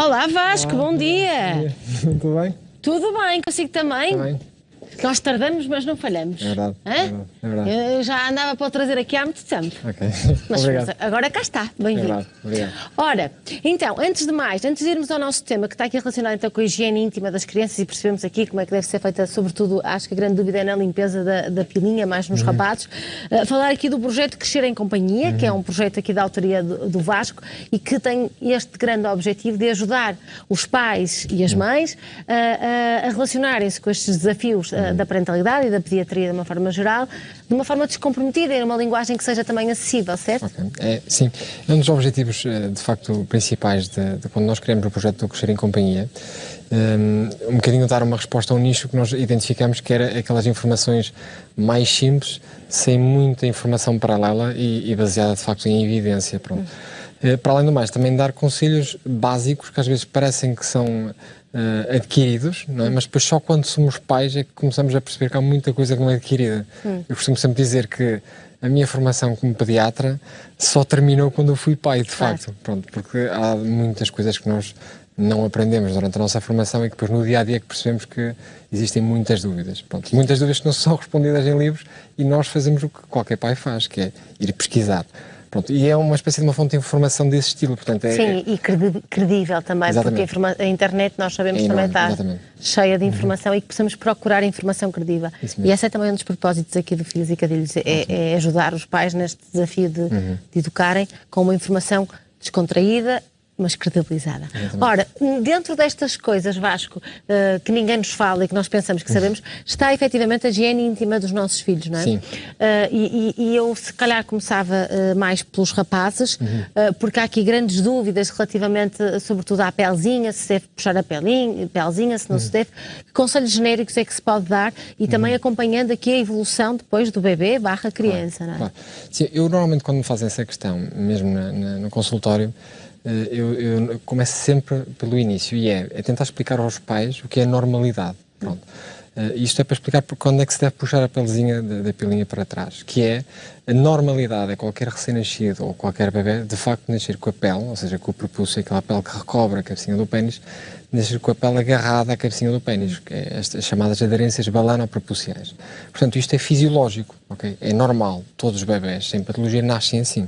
Olá Vasco, Olá, bom dia. Tudo bem? Tudo bem, consigo também? Está bem. Nós tardamos, mas não falhamos. É verdade, Hã? é verdade, é verdade. Eu já andava para o trazer aqui há muito tempo. Ok. Mas Obrigado. agora cá está, É bem-vindo. verdade, obrigado. Ora, então, antes de mais, antes de irmos ao nosso tema, que está aqui relacionado então com a higiene íntima das crianças e percebemos aqui como é que deve ser feita, sobretudo, acho que a grande dúvida é na limpeza da pilinha, mais nos rapazes, falar aqui do projeto Crescer em Companhia, que é um projeto aqui da autoria do Vasco e que tem este grande objetivo de ajudar os pais e as mães a relacionarem-se com estes desafios da parentalidade e da pediatria de uma forma geral, de uma forma descomprometida e numa linguagem que seja também acessível, certo? Ok. Sim, é um dos objetivos, de facto, principais de quando nós criamos o projeto do Crescer em Companhia, um bocadinho dar uma resposta a um nicho que nós identificamos que era aquelas informações mais simples, sem muita informação paralela e baseada, de facto, em evidência. Pronto. Para além do mais, também dar conselhos básicos que às vezes parecem que são adquiridos, não é? Mas depois só quando somos pais é que começamos a perceber que há muita coisa que não é adquirida. Eu costumo sempre dizer que a minha formação como pediatra só terminou quando eu fui pai, de facto. Pronto, porque há muitas coisas que nós não aprendemos durante a nossa formação e que depois no dia-a-dia que percebemos que existem muitas dúvidas. Pronto, muitas dúvidas que não são respondidas em livros e nós fazemos o que qualquer pai faz, que é ir pesquisar. Pronto, e é uma espécie de uma fonte de informação desse estilo. Portanto, Sim, e credível também, Exatamente. porque a internet, nós sabemos, É também enorme, está exatamente. cheia de informação e que precisamos procurar informação credível. Isso mesmo. E esse é também um dos propósitos aqui do Filhos e Cadilhos, é ajudar os pais neste desafio de educarem com uma informação descontraída, mas credibilizada. Ora, dentro destas coisas, Vasco, que ninguém nos fala e que nós pensamos que sabemos, está efetivamente a higiene íntima dos nossos filhos, não é? Sim. E eu, se calhar, começava mais pelos rapazes, porque há aqui grandes dúvidas relativamente, sobretudo, à pelzinha, se deve puxar a pelzinha, se não se deve. Que conselhos genéricos é que se pode dar e também acompanhando aqui a evolução depois do bebê / criança, não é? Claro. Sim, eu normalmente quando me fazem essa questão, mesmo no consultório, eu começo sempre pelo início e é tentar explicar aos pais o que é normalidade. Pronto. Isto é para explicar quando é que se deve puxar a pelezinha da pilinha para trás, que é a normalidade, é qualquer recém-nascido ou qualquer bebê, de facto, nascer com a pele, ou seja, com o prepúcio, aquela pele que recobre a cabecinha do pénis, nascer com a pele agarrada à cabecinha do pénis, que é as chamadas aderências balano-prepuciais. Portanto, isto é fisiológico, ok? É normal, todos os bebés sem patologia nascem assim.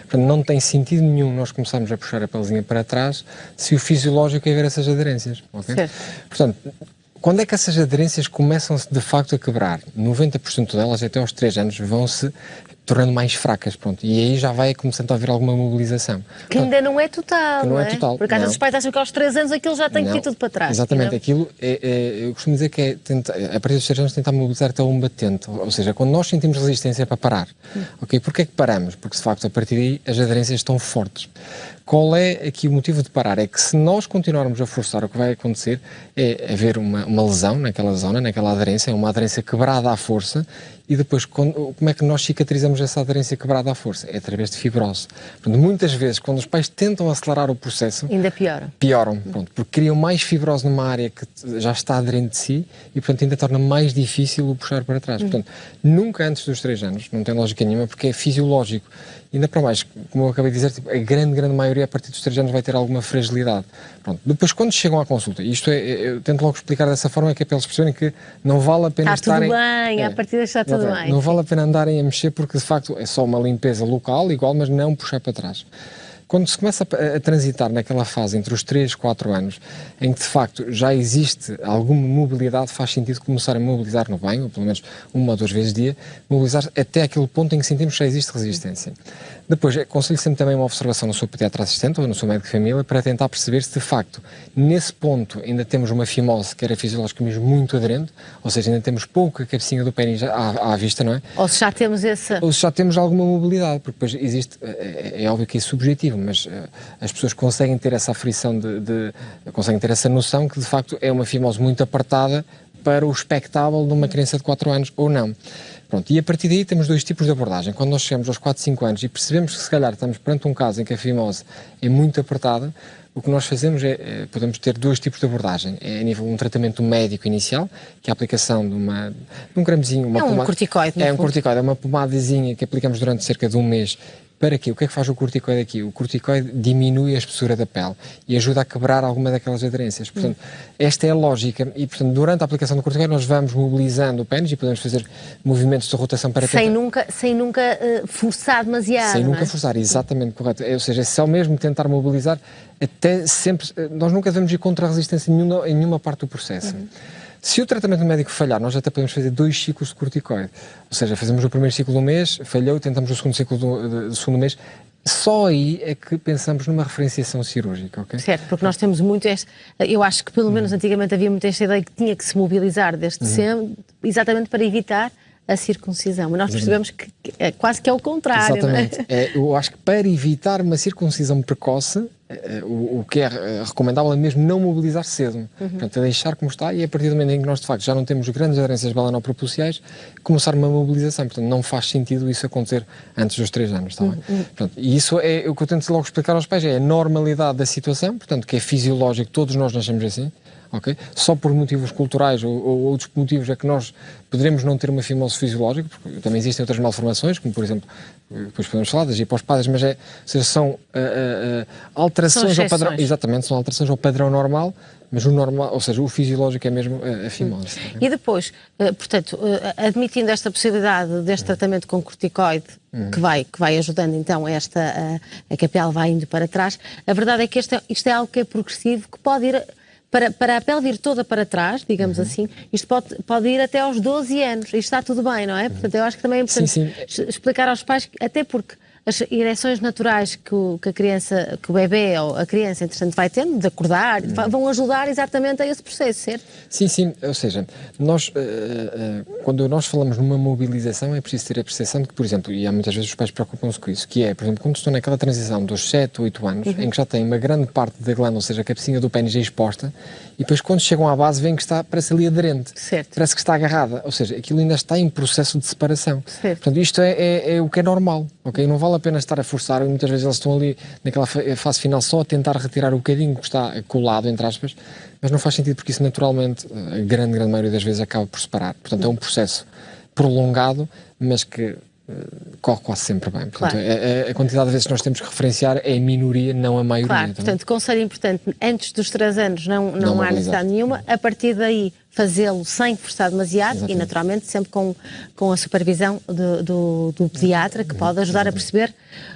Portanto, não tem sentido nenhum nós começarmos a puxar a pelezinha para trás se o fisiológico é ver essas aderências, ok? Certo. Portanto, quando é que essas aderências começam-se de facto a quebrar? 90% delas, até aos 3 anos, vão-se tornando mais fracas, pronto. E aí já vai começando a haver alguma mobilização. Que ainda não é total, não é total, Porque às vezes não. os pais acham que aos 3 anos aquilo já tem que ir Não. tudo para trás. Exatamente, não? aquilo eu costumo dizer que é a partir dos 3 anos tentar mobilizar até um batente, ou seja, quando nós sentimos resistência para parar. Ok? Porquê é que paramos? Porque de facto a partir daí as aderências estão fortes. Qual é aqui o motivo de parar? É que se nós continuarmos a forçar, o que vai acontecer é haver uma lesão naquela zona, naquela aderência, uma aderência quebrada à força, e depois como é que nós cicatrizamos essa aderência quebrada à força? É através de fibrose. Portanto, muitas vezes, quando os pais tentam acelerar o processo, Ainda piora. pioram, pronto, porque criam mais fibrose numa área que já está aderente de si e, portanto, ainda torna mais difícil o puxar para trás. Portanto, nunca antes dos 3 anos, não tem lógica nenhuma, porque é fisiológico. Ainda para mais, como eu acabei de dizer, tipo, a grande maioria a partir dos 3 anos vai ter alguma fragilidade. Pronto. Depois, quando chegam à consulta, isto eu tento logo explicar dessa forma, que é para eles perceberem que não vale a pena Está tudo estarem... bem, à partida está tudo bem. Não vale a pena andarem a mexer porque, de facto, é só uma limpeza local, igual, mas não puxar para trás. Quando se começa a transitar naquela fase entre os 3 e 4 anos, em que de facto já existe alguma mobilidade, faz sentido começar a mobilizar no banho, ou pelo menos 1 ou 2 vezes dia, mobilizar até aquele ponto em que sentimos que já existe resistência. Depois, aconselho sempre também uma observação no seu pediatra assistente ou no seu médico de família para tentar perceber se de facto, nesse ponto, ainda temos uma fimose que era fisiológica mesmo muito aderente, ou seja, ainda temos pouca cabecinha do pênis à vista, não é? Ou se já temos esse... Ou se já temos alguma mobilidade, porque depois existe, é óbvio que é subjetivo, mas as pessoas conseguem ter essa aflição conseguem ter essa noção que de facto é uma fimose muito apertada para o expectável de uma criança de 4 anos ou não. Pronto, e a partir daí temos 2 tipos de abordagem. Quando nós chegamos aos 4, 5 anos e percebemos que se calhar estamos perante um caso em que a fimose é muito apertada, o que nós fazemos podemos ter 2 tipos de abordagem. É a nível de um tratamento médico inicial, que é a aplicação de um gramezinho... É um corticoide, É um corticoide, é uma pomadazinha que aplicamos durante cerca de 1 mês Para quê? O que é que faz o corticoide aqui? O corticoide diminui a espessura da pele e ajuda a quebrar alguma daquelas aderências. Portanto, esta é a lógica e, portanto, durante a aplicação do corticoide nós vamos mobilizando o pênis e podemos fazer movimentos de rotação para sem nunca forçar demasiado. Sem nunca não é? forçar, exatamente correto. Ou seja, é só mesmo tentar mobilizar até sempre. Nós nunca devemos ir contra a resistência em nenhuma parte do processo. Se o tratamento médico falhar, nós até podemos fazer 2 ciclos de corticoide. Ou seja, fazemos o primeiro ciclo de um mês, falhou, tentamos o segundo ciclo do segundo mês. Só aí é que pensamos numa referenciação cirúrgica, ok? Certo, porque nós temos muito eu acho que pelo menos antigamente havia muita esta ideia que tinha que se mobilizar desde sempre, exatamente para evitar a circuncisão. Mas nós percebemos que quase que é o contrário. Exatamente. Não é? Eu acho que para evitar uma circuncisão precoce, o que é recomendável é mesmo não mobilizar cedo. Portanto, é deixar como está e a partir do momento em que nós, de facto, já não temos grandes aderências balanopropulsiais, começar uma mobilização. Portanto, não faz sentido isso acontecer antes dos 3 anos, está bem? Portanto, e isso é o que eu tento logo explicar aos pais, é a normalidade da situação, portanto, que é fisiológico, todos nós nascemos assim. Okay? Só por motivos culturais ou outros motivos é que nós poderemos não ter uma fimose fisiológica, porque também existem outras malformações, como por exemplo, depois podemos falar das hipospadas, mas ou seja, são alterações ao padrão, exatamente, são alterações ao padrão normal, mas o normal, ou seja, o fisiológico é mesmo a fimose. E depois, portanto, admitindo esta possibilidade deste tratamento com corticoide, que vai ajudando então a que a pele vai indo para trás, a verdade é que isto é algo que é progressivo, que pode ir para a pele vir toda para trás, digamos assim, isto pode ir até aos 12 anos. Isto está tudo bem, não é? Portanto, eu acho que também é importante explicar aos pais, até porque as ereções naturais que o bebê ou a criança, entretanto, vai tendo, de acordar, vão ajudar exatamente a esse processo, certo? Sim. Ou seja, nós, quando nós falamos numa mobilização, é preciso ter a percepção de que, por exemplo, e há muitas vezes os pais preocupam-se com isso, que é, por exemplo, quando estão naquela transição dos 7, 8 anos, em que já têm uma grande parte da glândula, ou seja, a cabecinha do pênis já exposta, e depois quando chegam à base veem que está, parece ali aderente. Certo. Parece que está agarrada. Ou seja, aquilo ainda está em processo de separação. Certo. Portanto, isto é o que é normal, ok? Não vale a pena estar a forçar, muitas vezes eles estão ali naquela fase final só a tentar retirar o bocadinho que está colado, entre aspas, mas não faz sentido porque isso naturalmente, a grande maioria das vezes acaba por separar. Portanto, é um processo prolongado, mas que corre quase sempre bem. Portanto, a quantidade de vezes que nós temos que referenciar é a minoria, não a maioria. Claro, portanto, conselho importante, antes dos 3 anos não há necessidade nenhuma, a partir daí fazê-lo sem forçar demasiado. Exatamente. E naturalmente sempre com a supervisão do pediatra, que pode ajudar a perceber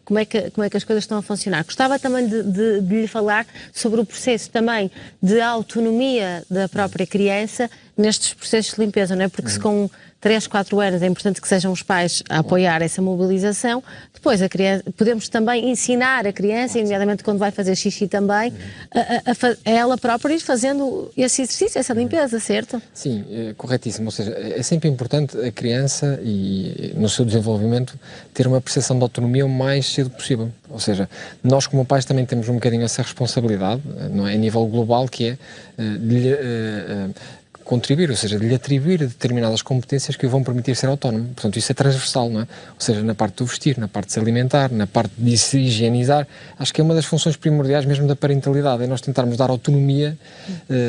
como é que as coisas estão a funcionar. Gostava também de lhe falar sobre o processo também de autonomia da própria criança nestes processos de limpeza, não é? Porque se com 3, 4 anos é importante que sejam os pais a apoiar essa mobilização, depois a criança, podemos também ensinar a criança, imediatamente quando vai fazer xixi também, a ela própria ir fazendo esse exercício, essa limpeza, certo? Sim, corretíssimo. Ou seja, é sempre importante a criança e no seu desenvolvimento ter uma percepção de autonomia o mais cedo possível. Ou seja, nós como pais também temos um bocadinho essa responsabilidade, não é, a nível global, que é contribuir, ou seja, de lhe atribuir determinadas competências que o vão permitir ser autónomo. Portanto, isso é transversal, não é? Ou seja, na parte do vestir, na parte de se alimentar, na parte de se higienizar, acho que é uma das funções primordiais mesmo da parentalidade, é nós tentarmos dar autonomia,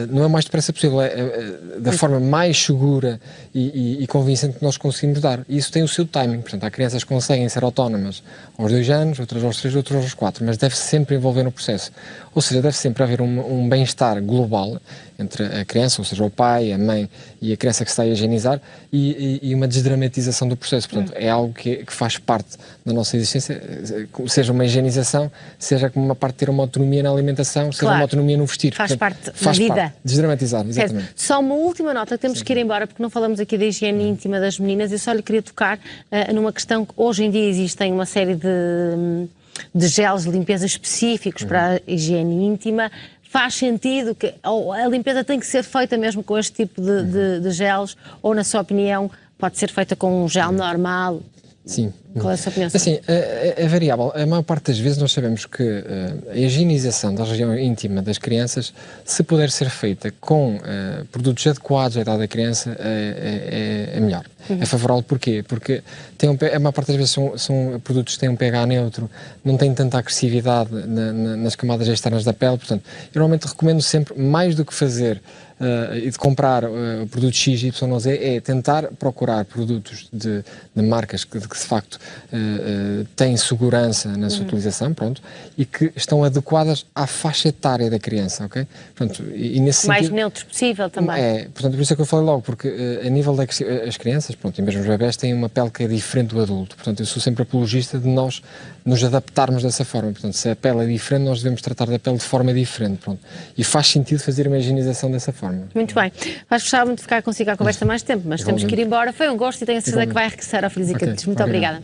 não é o mais depressa possível, da forma mais segura e convincente que nós conseguimos dar. E isso tem o seu timing, portanto, há crianças que conseguem ser autónomas aos 2 anos, outras aos 3, outras aos 4, mas deve-se sempre envolver no processo. Ou seja, deve sempre haver um bem-estar global entre a criança, ou seja, o pai, a mãe e a criança que se está a higienizar e uma desdramatização do processo. Portanto, é algo que faz parte da nossa existência, seja uma higienização, seja como uma parte de ter uma autonomia na alimentação, seja uma autonomia no vestir. Faz parte da vida. Desdramatizar, exatamente. Certo. Só uma última nota, que temos que ir embora, porque não falamos aqui da higiene íntima das meninas. Eu só lhe queria tocar numa questão que hoje em dia existem uma série de geles de limpeza específicos para a higiene íntima. Faz sentido que a limpeza tem que ser feita mesmo com este tipo de geles, ou, na sua opinião, pode ser feita com um gel normal? Sim. Qual é a sua opinião? Assim, é variável. A maior parte das vezes nós sabemos que a higienização da região íntima das crianças, se puder ser feita com produtos adequados à idade da criança, é melhor. É favorável porquê? Porque a maior parte das vezes são produtos que têm um pH neutro, não têm tanta agressividade nas camadas externas da pele, portanto, eu normalmente recomendo sempre, mais do que fazer e de comprar produtos X, Y, Z, é tentar procurar produtos de marcas que de facto têm segurança na sua utilização, pronto, e que estão adequadas à faixa etária da criança, ok? Portanto, e nesse mais sentido, neutro possível também. portanto, por isso é que eu falei logo, porque a nível das crianças, pronto, e mesmo os bebés têm uma pele que é diferente do adulto, portanto, eu sou sempre apologista de nós nos adaptarmos dessa forma, portanto, se a pele é diferente, nós devemos tratar da pele de forma diferente, pronto, e faz sentido fazer uma higienização dessa forma. Muito bem. Gostava muito de ficar consigo à conversa mais tempo, mas temos que ir embora. Foi um gosto e tenho a certeza que vai enriquecer a Física. Muito obrigada.